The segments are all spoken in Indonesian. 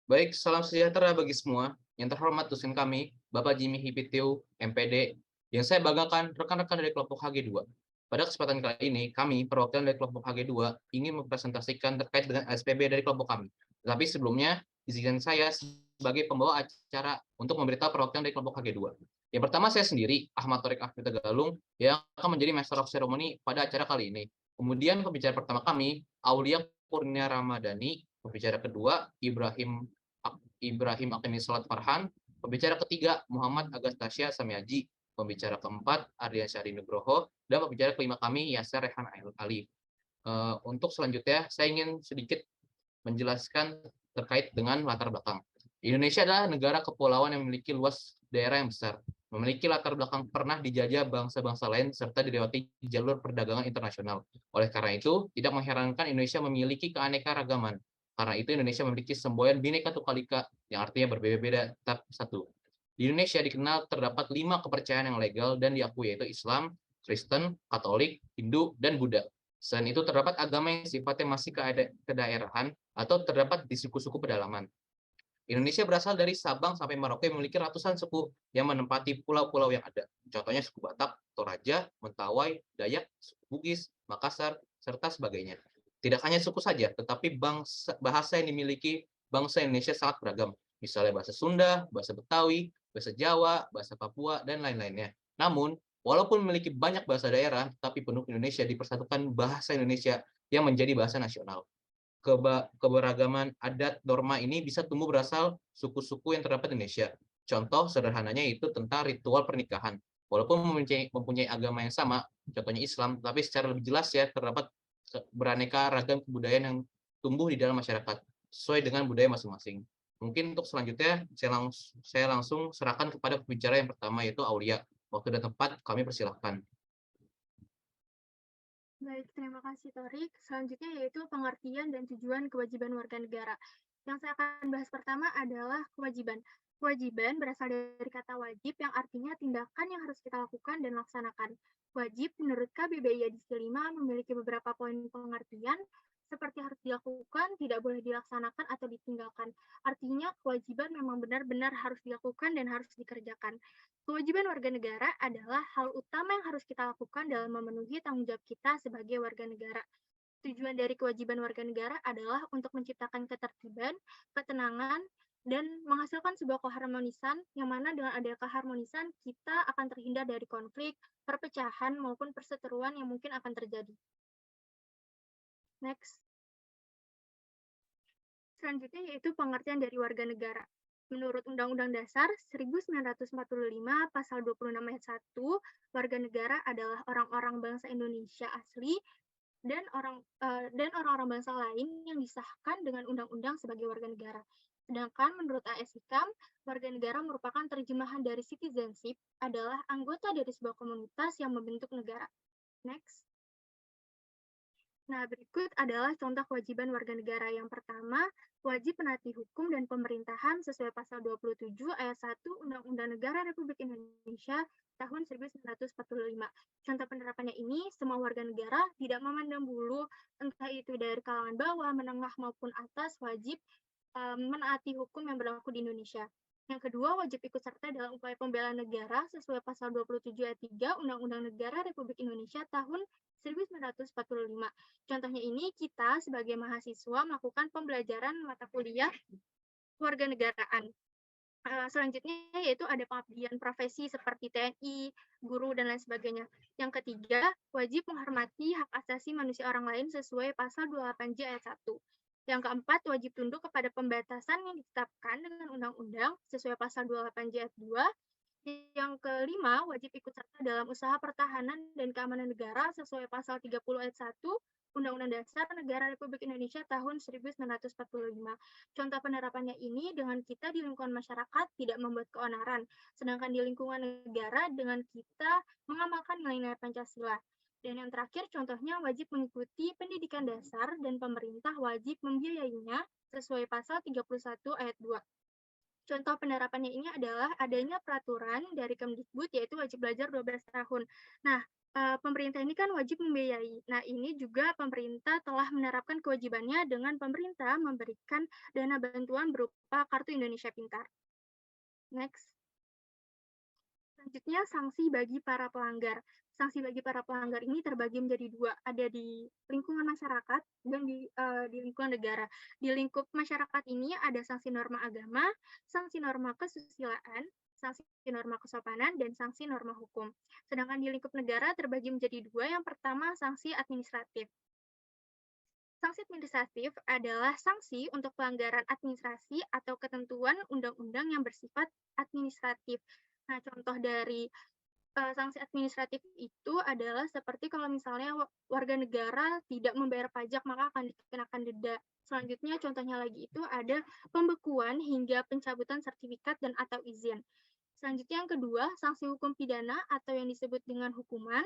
Baik, salam sejahtera bagi semua. Yang terhormat dosen kami, Bapak Jimmy Hipitio, MPD, yang saya banggakan rekan-rekan dari kelompok HG2. Pada kesempatan kali ini, kami, perwakilan dari kelompok HG2, ingin mempresentasikan terkait dengan SPB dari kelompok kami. Tetapi sebelumnya, izinkan saya sebagai pembawa acara untuk memberitahu perwakilan dari kelompok HG2. Yang pertama saya sendiri, Ahmad Torik Akvita Galung, yang akan menjadi Master of Ceremony pada acara kali ini. Kemudian pembicara pertama kami, Aulia Kurnia Ramadhani, pembicara kedua, Ibrahim Akini Salat Farhan, pembicara ketiga Muhammad Agastasya Samyaji, pembicara keempat Ardian Syahri Nugroho, dan pembicara kelima kami Yasser Rehan Ali. Untuk selanjutnya, saya ingin sedikit menjelaskan terkait dengan latar belakang. Indonesia adalah negara kepulauan yang memiliki luas daerah yang besar, memiliki latar belakang pernah dijajah bangsa-bangsa lain serta dilewati jalur perdagangan internasional. Oleh karena itu, tidak mengherankan Indonesia memiliki keanekaragaman. Karena itu Indonesia memiliki semboyan Bhinneka Tunggal Ika yang artinya berbeda-beda tetap satu. Di Indonesia dikenal terdapat 5 kepercayaan yang legal dan diakui, yaitu Islam, Kristen, Katolik, Hindu, dan Buddha. Selain itu terdapat agama yang sifatnya masih kedaerahan atau terdapat di suku-suku pedalaman. Indonesia berasal dari Sabang sampai Merauke memiliki ratusan suku yang menempati pulau-pulau yang ada. Contohnya suku Batak, Toraja, Mentawai, Dayak, suku Bugis, Makassar, serta sebagainya. Tidak hanya suku saja, tetapi bahasa yang dimiliki bangsa Indonesia sangat beragam. Misalnya bahasa Sunda, bahasa Betawi, bahasa Jawa, bahasa Papua, dan lain-lainnya. Namun, walaupun memiliki banyak bahasa daerah, tapi penduduk Indonesia dipersatukan bahasa Indonesia yang menjadi bahasa nasional. Keberagaman adat norma ini bisa tumbuh berasal suku-suku yang terdapat di Indonesia. Contoh sederhananya itu tentang ritual pernikahan. Walaupun mempunyai agama yang sama, contohnya Islam, tapi secara lebih jelas ya terdapat beraneka ragam kebudayaan yang tumbuh di dalam masyarakat sesuai dengan budaya masing-masing. Mungkin untuk selanjutnya saya langsung serahkan kepada pembicara yang pertama yaitu Aulia. Waktu dan tempat kami persilahkan. Baik, terima kasih Torik. Selanjutnya yaitu pengertian dan tujuan kewajiban warga negara. Yang saya akan bahas pertama adalah kewajiban. Kewajiban berasal dari kata wajib yang artinya tindakan yang harus kita lakukan dan laksanakan. Wajib menurut KBBI edisi 5 memiliki beberapa poin pengertian seperti harus dilakukan, tidak boleh dilaksanakan atau ditinggalkan. Artinya kewajiban memang benar-benar harus dilakukan dan harus dikerjakan. Kewajiban warga negara adalah hal utama yang harus kita lakukan dalam memenuhi tanggung jawab kita sebagai warga negara. Tujuan dari kewajiban warga negara adalah untuk menciptakan ketertiban, ketenangan, dan menghasilkan sebuah keharmonisan yang mana dengan adanya keharmonisan kita akan terhindar dari konflik, perpecahan, maupun perseteruan yang mungkin akan terjadi. Next. Selanjutnya yaitu pengertian dari warga negara. Menurut Undang-Undang Dasar 1945 Pasal 26 Ayat 1, warga negara adalah orang-orang bangsa Indonesia asli dan orang-orang bangsa lain yang disahkan dengan undang-undang sebagai warga negara. Sedangkan menurut AS Hikam, warga negara merupakan terjemahan dari citizenship adalah anggota dari sebuah komunitas yang membentuk negara. Next. Nah, berikut adalah contoh kewajiban warga negara. Yang pertama, wajib menaati hukum dan pemerintahan sesuai pasal 27 ayat 1 Undang-Undang Negara Republik Indonesia tahun 1945. Contoh penerapannya ini, semua warga negara tidak memandang bulu, entah itu dari kalangan bawah, menengah, maupun atas, wajib menaati hukum yang berlaku di Indonesia. Yang kedua, wajib ikut serta dalam upaya pembelaan negara sesuai pasal 27 ayat 3 Undang-Undang Negara Republik Indonesia tahun 1945. Contohnya ini, kita sebagai mahasiswa melakukan pembelajaran mata kuliah warga negaraan. Selanjutnya yaitu ada pengabdian profesi seperti TNI, guru, dan lain sebagainya. Yang ketiga, wajib menghormati hak asasi manusia orang lain sesuai pasal 28J ayat 1. Yang keempat, wajib tunduk kepada pembatasan yang ditetapkan dengan undang-undang sesuai pasal 28J ayat 2. Yang kelima, wajib ikut serta dalam usaha pertahanan dan keamanan negara sesuai pasal 30 ayat 1 Undang-Undang Dasar Negara Republik Indonesia tahun 1945. Contoh penerapannya ini dengan kita di lingkungan masyarakat tidak membuat keonaran, sedangkan di lingkungan negara dengan kita mengamalkan nilai-nilai Pancasila. Dan yang terakhir, contohnya wajib mengikuti pendidikan dasar dan pemerintah wajib membiayainya sesuai pasal 31 ayat 2. Contoh penerapannya ini adalah adanya peraturan dari Kemdikbud yaitu wajib belajar 12 tahun. Nah, pemerintah ini kan wajib membiayai. Nah, ini juga pemerintah telah menerapkan kewajibannya dengan pemerintah memberikan dana bantuan berupa Kartu Indonesia Pintar. Next. Selanjutnya, sanksi bagi para pelanggar. Sanksi bagi para pelanggar ini terbagi menjadi dua, ada di lingkungan masyarakat dan di lingkungan negara. Di lingkup masyarakat ini ada sanksi norma agama, sanksi norma kesusilaan, sanksi norma kesopanan, dan sanksi norma hukum. Sedangkan di lingkup negara terbagi menjadi dua, yang pertama sanksi administratif. Sanksi administratif adalah sanksi untuk pelanggaran administrasi atau ketentuan undang-undang yang bersifat administratif. Nah, contoh dari sanksi administratif itu adalah seperti kalau misalnya warga negara tidak membayar pajak, maka akan dikenakan denda. Selanjutnya, contohnya lagi itu ada pembekuan hingga pencabutan sertifikat dan atau izin. Selanjutnya yang kedua, sanksi hukum pidana atau yang disebut dengan hukuman.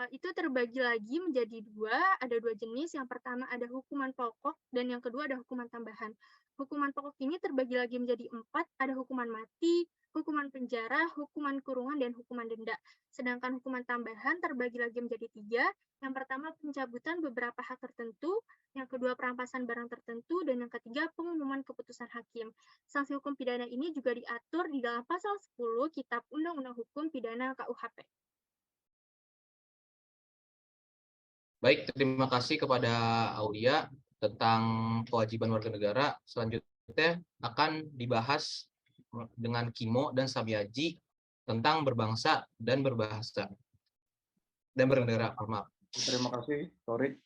Itu terbagi lagi menjadi dua, ada dua jenis. Yang pertama ada hukuman pokok dan yang kedua ada hukuman tambahan. Hukuman pokok ini terbagi lagi menjadi empat, ada hukuman mati, hukuman penjara, hukuman kurungan, dan hukuman denda. Sedangkan hukuman tambahan terbagi lagi menjadi tiga. Yang pertama pencabutan beberapa hak tertentu, yang kedua perampasan barang tertentu, dan yang ketiga pengumuman keputusan hakim. Sanksi hukum pidana ini juga diatur di dalam pasal 10 Kitab Undang-Undang Hukum Pidana KUHP. Baik, terima kasih kepada Aulia tentang kewajiban warga negara. Selanjutnya akan dibahas dengan Kimo dan Samiaji tentang berbangsa dan berbahasa dan bernegara. Maaf. Terima kasih, Torik.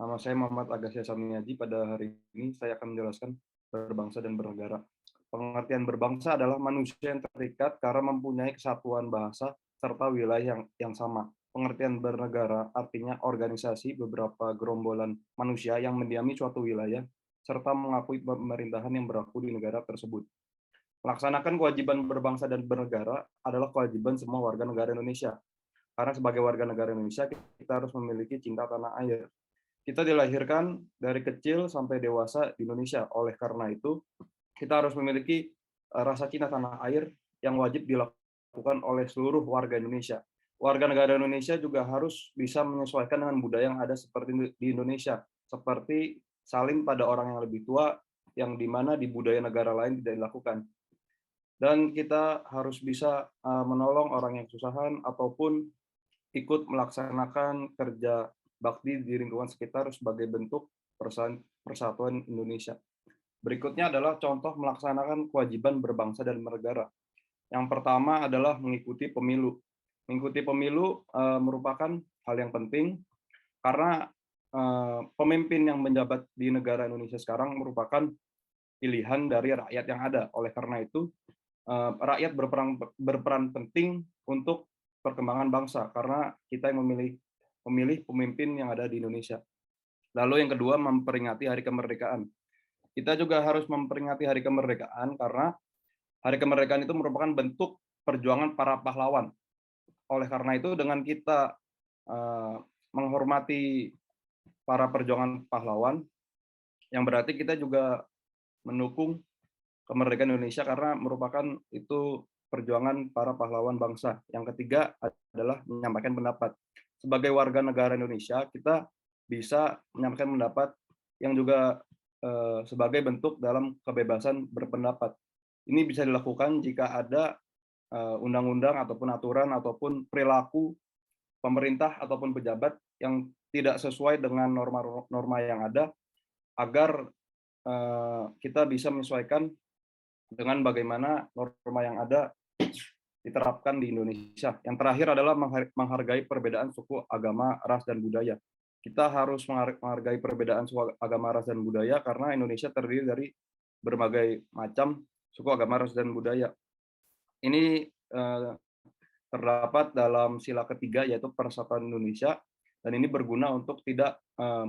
Nama saya Muhammad Agasya Samiaji. Pada hari ini saya akan menjelaskan berbangsa dan bernegara. Pengertian berbangsa adalah manusia yang terikat karena mempunyai kesatuan bahasa serta wilayah yang sama. Pengertian bernegara artinya organisasi beberapa gerombolan manusia yang mendiami suatu wilayah serta mengakui pemerintahan yang berlaku di negara tersebut. Melaksanakan kewajiban berbangsa dan bernegara adalah kewajiban semua warga negara Indonesia. Karena sebagai warga negara Indonesia, kita harus memiliki cinta tanah air. Kita dilahirkan dari kecil sampai dewasa di Indonesia. Oleh karena itu, kita harus memiliki rasa cinta tanah air yang wajib dilakukan oleh seluruh warga Indonesia. Warga negara Indonesia juga harus bisa menyesuaikan dengan budaya yang ada seperti di Indonesia, seperti saling pada orang yang lebih tua, yang dimana di budaya negara lain tidak dilakukan. Dan kita harus bisa menolong orang yang kesusahan ataupun ikut melaksanakan kerja bakti di lingkungan sekitar sebagai bentuk persatuan Indonesia. Berikutnya adalah contoh melaksanakan kewajiban berbangsa dan bernegara. Yang pertama adalah mengikuti pemilu. Mengikuti pemilu merupakan hal yang penting karena pemimpin yang menjabat di negara Indonesia sekarang merupakan pilihan dari rakyat yang ada. Oleh karena itu, rakyat berperan penting untuk perkembangan bangsa karena kita yang memilih pemimpin yang ada di Indonesia. Lalu yang kedua, memperingati Hari Kemerdekaan. Kita juga harus memperingati Hari Kemerdekaan karena Hari Kemerdekaan itu merupakan bentuk perjuangan para pahlawan. Oleh karena itu, dengan kita menghormati para perjuangan pahlawan, yang berarti kita juga mendukung kemerdekaan Indonesia karena merupakan itu perjuangan para pahlawan bangsa. Yang ketiga adalah menyampaikan pendapat. Sebagai warga negara Indonesia, kita bisa menyampaikan pendapat yang juga sebagai bentuk dalam kebebasan berpendapat. Ini bisa dilakukan jika ada undang-undang ataupun aturan ataupun perilaku pemerintah ataupun pejabat yang tidak sesuai dengan norma-norma yang ada, agar kita bisa menyesuaikan dengan bagaimana norma yang ada diterapkan di Indonesia. Yang terakhir adalah menghargai perbedaan suku, agama, ras, dan budaya. Kita harus menghargai perbedaan suku, agama, ras, dan budaya karena Indonesia terdiri dari berbagai macam suku, agama, ras, dan budaya. Ini terdapat dalam sila ketiga yaitu Persatuan Indonesia, dan ini berguna untuk tidak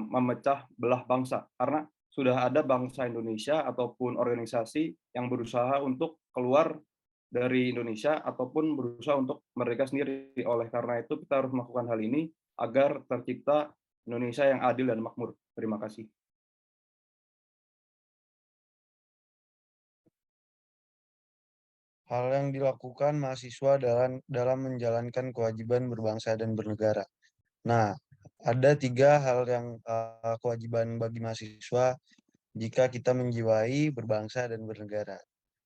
memecah belah bangsa karena sudah ada bangsa Indonesia ataupun organisasi yang berusaha untuk keluar dari Indonesia ataupun berusaha untuk merdeka sendiri. Oleh karena itu kita harus melakukan hal ini agar tercipta Indonesia yang adil dan makmur. Terima kasih. Hal yang dilakukan mahasiswa dalam menjalankan kewajiban berbangsa dan bernegara. Nah, ada 3 hal yang kewajiban bagi mahasiswa jika kita menjiwai berbangsa dan bernegara.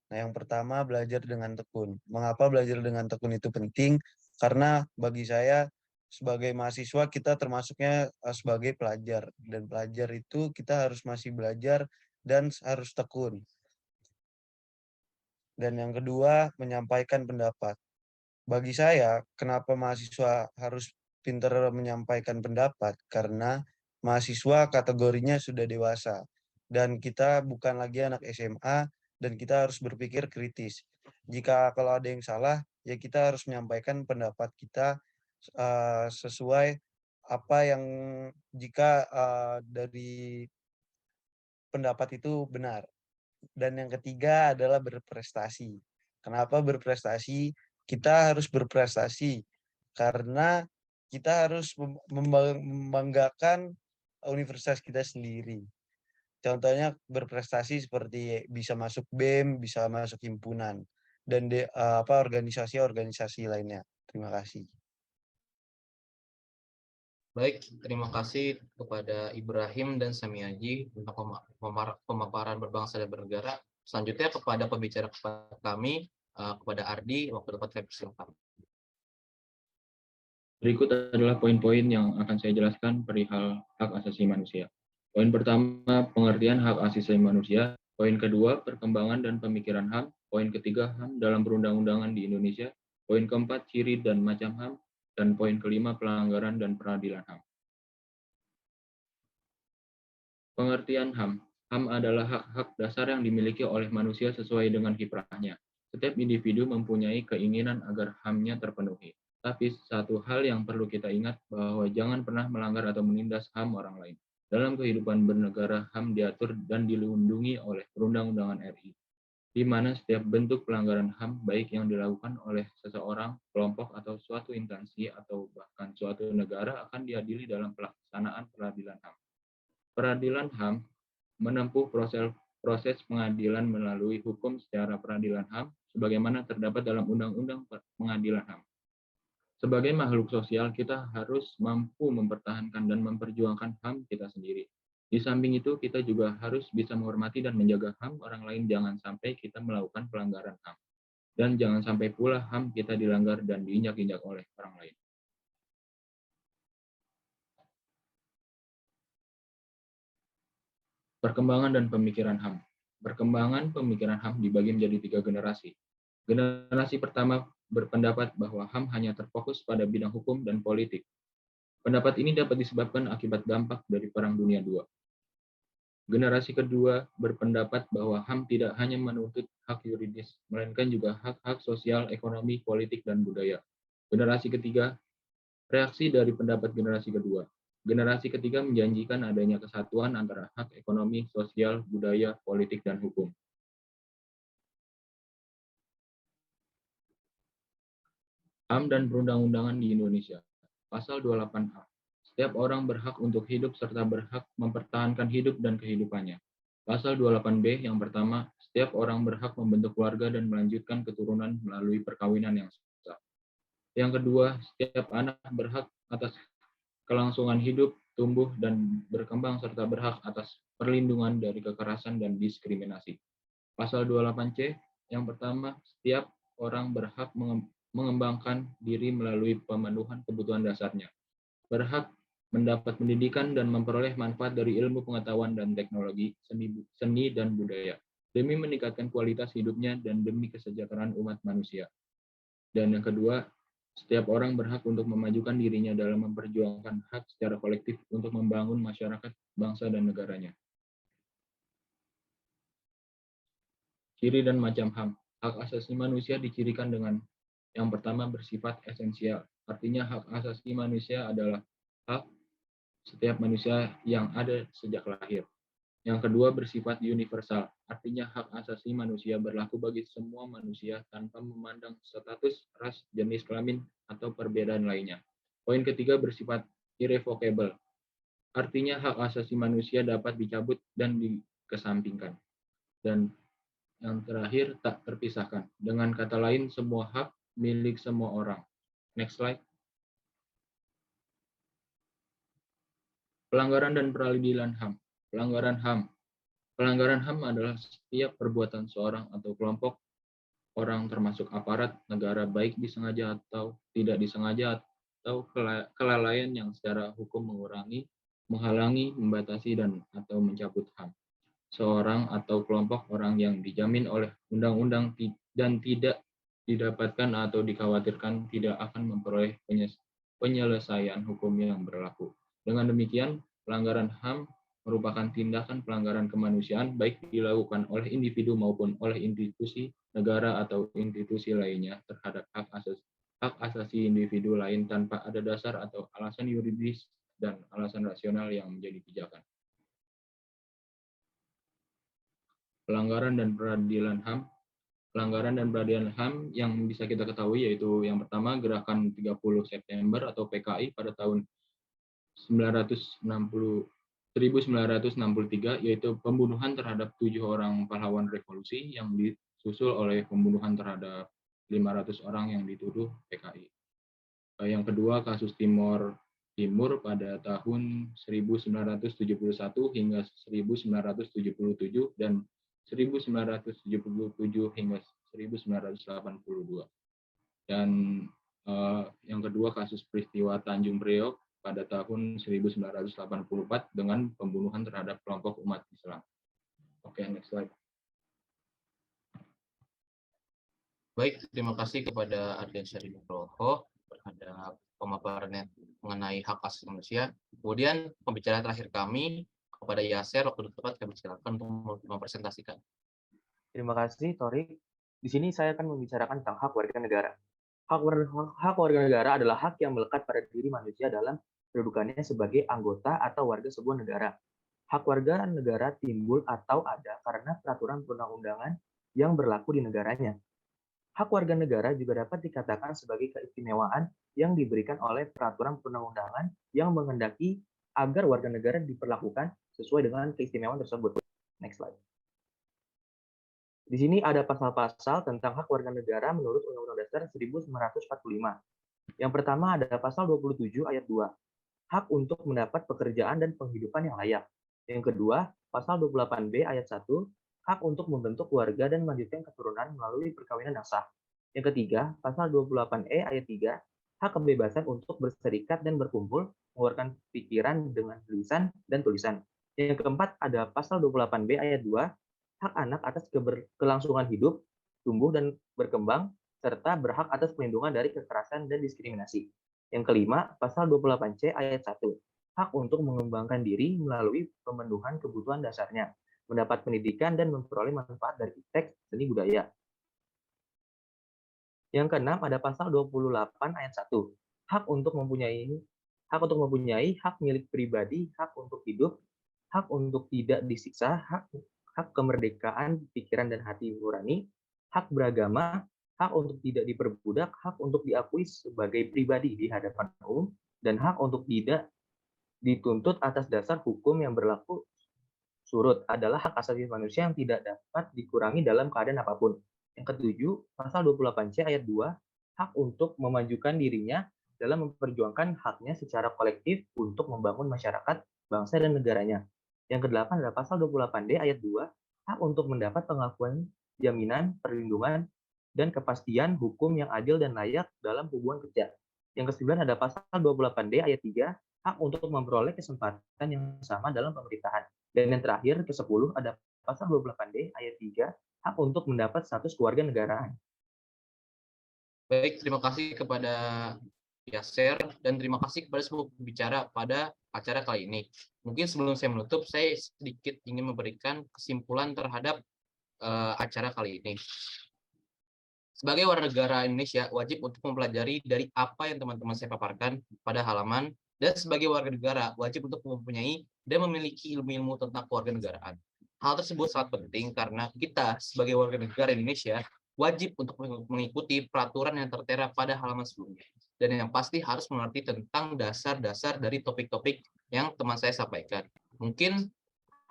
Nah, yang pertama belajar dengan tekun. Mengapa belajar dengan tekun itu penting? Karena bagi saya sebagai mahasiswa kita termasuknya sebagai pelajar, dan pelajar itu kita harus masih belajar dan harus tekun. Dan yang kedua, menyampaikan pendapat. Bagi saya, kenapa mahasiswa harus pintar menyampaikan pendapat? Karena mahasiswa kategorinya sudah dewasa. Dan kita bukan lagi anak SMA, dan kita harus berpikir kritis. Jika kalau ada yang salah, ya kita harus menyampaikan pendapat kita sesuai apa yang jika dari pendapat itu benar. Dan yang ketiga adalah berprestasi. Kenapa berprestasi? Kita harus berprestasi karena kita harus membanggakan universitas kita sendiri. Contohnya berprestasi seperti bisa masuk BEM, bisa masuk himpunan, dan organisasi-organisasi lainnya. Terima kasih. Baik, terima kasih kepada Ibrahim dan Samiaji tentang pemaparan berbangsa dan bernegara. Selanjutnya kepada pembicara kami, kepada Ardi, waktu dapat saya persilakan. Berikut adalah poin-poin yang akan saya jelaskan perihal hak asasi manusia. Poin pertama, pengertian hak asasi manusia. Poin kedua, perkembangan dan pemikiran HAM. Poin ketiga, HAM dalam perundang-undangan di Indonesia. Poin keempat, ciri dan macam HAM. Dan poin kelima, pelanggaran dan peradilan HAM. Pengertian HAM. HAM adalah hak-hak dasar yang dimiliki oleh manusia sesuai dengan kiprahnya. Setiap individu mempunyai keinginan agar HAM-nya terpenuhi. Tapi satu hal yang perlu kita ingat bahwa jangan pernah melanggar atau menindas HAM orang lain. Dalam kehidupan bernegara, HAM diatur dan dilindungi oleh Perundang-undangan RI, di mana setiap bentuk pelanggaran HAM, baik yang dilakukan oleh seseorang, kelompok, atau suatu instansi, atau bahkan suatu negara, akan diadili dalam pelaksanaan peradilan HAM. Peradilan HAM menempuh proses pengadilan melalui hukum secara peradilan HAM, sebagaimana terdapat dalam Undang-Undang Pengadilan HAM. Sebagai makhluk sosial, kita harus mampu mempertahankan dan memperjuangkan HAM kita sendiri. Di samping itu, kita juga harus bisa menghormati dan menjaga HAM orang lain, jangan sampai kita melakukan pelanggaran HAM. Dan jangan sampai pula HAM kita dilanggar dan diinjak-injak oleh orang lain. Perkembangan dan pemikiran HAM. Perkembangan pemikiran HAM dibagi menjadi 3 generasi. Generasi pertama berpendapat bahwa HAM hanya terfokus pada bidang hukum dan politik. Pendapat ini dapat disebabkan akibat dampak dari Perang Dunia II. Generasi kedua berpendapat bahwa HAM tidak hanya menuntut hak yuridis, melainkan juga hak-hak sosial, ekonomi, politik, dan budaya. Generasi ketiga, reaksi dari pendapat generasi kedua. Generasi ketiga menjanjikan adanya kesatuan antara hak ekonomi, sosial, budaya, politik, dan hukum. HAM dan perundang-undangan di Indonesia. Pasal 28A. Setiap orang berhak untuk hidup serta berhak mempertahankan hidup dan kehidupannya. Pasal 28B yang pertama, setiap orang berhak membentuk keluarga dan melanjutkan keturunan melalui perkawinan yang sah. Yang kedua, setiap anak berhak atas kelangsungan hidup, tumbuh, dan berkembang serta berhak atas perlindungan dari kekerasan dan diskriminasi. Pasal 28C yang pertama, setiap orang berhak mengembangkan diri melalui pemenuhan kebutuhan dasarnya. Berhak mendapat pendidikan dan memperoleh manfaat dari ilmu pengetahuan dan teknologi, seni dan budaya, demi meningkatkan kualitas hidupnya dan demi kesejahteraan umat manusia. Dan yang kedua, setiap orang berhak untuk memajukan dirinya dalam memperjuangkan hak secara kolektif untuk membangun masyarakat, bangsa, dan negaranya. Ciri dan macam HAM. Hak asasi manusia dicirikan dengan yang pertama bersifat esensial. Artinya hak asasi manusia adalah hak setiap manusia yang ada sejak lahir. Yang kedua bersifat universal. Artinya hak asasi manusia berlaku bagi semua manusia tanpa memandang status, ras, jenis kelamin, atau perbedaan lainnya. Poin ketiga bersifat irrevocable. Artinya hak asasi manusia dapat dicabut dan dikesampingkan. Dan yang terakhir tak terpisahkan. Dengan kata lain, semua hak milik semua orang. Next slide. Pelanggaran dan peradilan HAM. Pelanggaran HAM. Pelanggaran HAM adalah setiap perbuatan seorang atau kelompok orang termasuk aparat negara baik disengaja atau tidak disengaja atau kelalaian yang secara hukum mengurangi, menghalangi, membatasi, dan atau mencabut HAM. Seorang atau kelompok orang yang dijamin oleh undang-undang dan tidak didapatkan atau dikhawatirkan tidak akan memperoleh penyelesaian hukum yang berlaku. Dengan demikian, pelanggaran HAM merupakan tindakan pelanggaran kemanusiaan baik dilakukan oleh individu maupun oleh institusi negara atau institusi lainnya terhadap hak asasi individu lain tanpa ada dasar atau alasan yuridis dan alasan rasional yang menjadi pijakan. Pelanggaran dan peradilan HAM. Pelanggaran dan peradilan HAM yang bisa kita ketahui yaitu yang pertama Gerakan 30 September atau PKI pada tahun 1963, yaitu pembunuhan terhadap 7 orang pahlawan revolusi yang disusul oleh pembunuhan terhadap 500 orang yang dituduh PKI. Yang kedua kasus Timur pada tahun 1971 hingga 1977 dan 1977 hingga 1982. Dan yang kedua kasus peristiwa Tanjung Priok pada tahun 1984 dengan pembunuhan terhadap kelompok umat Islam. Oke, next slide. Baik, terima kasih kepada Ardiansyah Nugroho terhadap pemaparannya mengenai hak asasi manusia. Kemudian pembicara terakhir kami kepada Yaser, waktu tepat kami silakan untuk mempresentasikan. Terima kasih, Torik. Di sini saya akan membicarakan tentang hak warga negara. Hak warga negara adalah hak yang melekat pada diri manusia dalam kedudukannya sebagai anggota atau warga sebuah negara. Hak warga negara timbul atau ada karena peraturan perundang-undangan yang berlaku di negaranya. Hak warga negara juga dapat dikatakan sebagai keistimewaan yang diberikan oleh peraturan perundang-undangan yang menghendaki agar warga negara diperlakukan sesuai dengan keistimewaan tersebut. Next slide. Di sini ada pasal-pasal tentang hak warga negara menurut Undang-Undang Dasar 1945. Yang pertama ada pasal 27 ayat 2, hak untuk mendapat pekerjaan dan penghidupan yang layak. Yang kedua, pasal 28B ayat 1, hak untuk membentuk keluarga dan melanjutkan keturunan melalui perkawinan yang sah. Yang ketiga, pasal 28E ayat 3, hak kebebasan untuk berserikat dan berkumpul, mengeluarkan pikiran dengan lisan dan tulisan. Yang keempat, ada pasal 28B ayat 2, hak anak atas kelangsungan hidup, tumbuh dan berkembang, serta berhak atas perlindungan dari kekerasan dan diskriminasi. Yang kelima, pasal 28C ayat 1, hak untuk mengembangkan diri melalui pemenuhan kebutuhan dasarnya, mendapat pendidikan dan memperoleh manfaat dari teks seni budaya. Yang keenam, ada pasal 28 ayat 1, hak untuk mempunyai hak milik pribadi, hak untuk hidup, hak untuk tidak disiksa, hak kemerdekaan pikiran dan hati nurani, hak beragama, hak untuk tidak diperbudak, hak untuk diakui sebagai pribadi di hadapan umum, dan hak untuk tidak dituntut atas dasar hukum yang berlaku surut adalah hak asasi manusia yang tidak dapat dikurangi dalam keadaan apapun. Yang ketujuh, pasal 28C ayat 2, hak untuk memajukan dirinya dalam memperjuangkan haknya secara kolektif untuk membangun masyarakat, bangsa, dan negaranya. Yang kedelapan adalah pasal 28D ayat 2, hak untuk mendapat pengakuan, jaminan, perlindungan, dan kepastian hukum yang adil dan layak dalam hubungan kerja. Yang kesembilan ada pasal 28D ayat 3, hak untuk memperoleh kesempatan yang sama dalam pemerintahan. Dan yang terakhir, ke-10 ada pasal 28D ayat 3, hak untuk mendapat status keluarga negaraan. Baik, terima kasih kepada Yaser dan terima kasih kepada semua pembicara pada acara kali ini. Mungkin sebelum saya menutup, saya sedikit ingin memberikan kesimpulan terhadap acara kali ini. Sebagai warga negara Indonesia, wajib untuk mempelajari dari apa yang teman-teman saya paparkan pada halaman, dan sebagai warga negara, wajib untuk mempunyai dan memiliki ilmu-ilmu tentang kewarganegaraan. Hal tersebut sangat penting karena kita sebagai warga negara Indonesia wajib untuk mengikuti peraturan yang tertera pada halaman sebelumnya. Dan yang pasti harus mengerti tentang dasar-dasar dari topik-topik yang teman saya sampaikan. Mungkin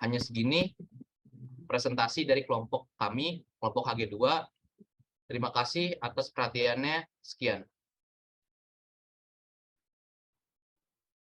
hanya segini presentasi dari kelompok kami, kelompok HG2. Terima kasih atas perhatiannya. Sekian.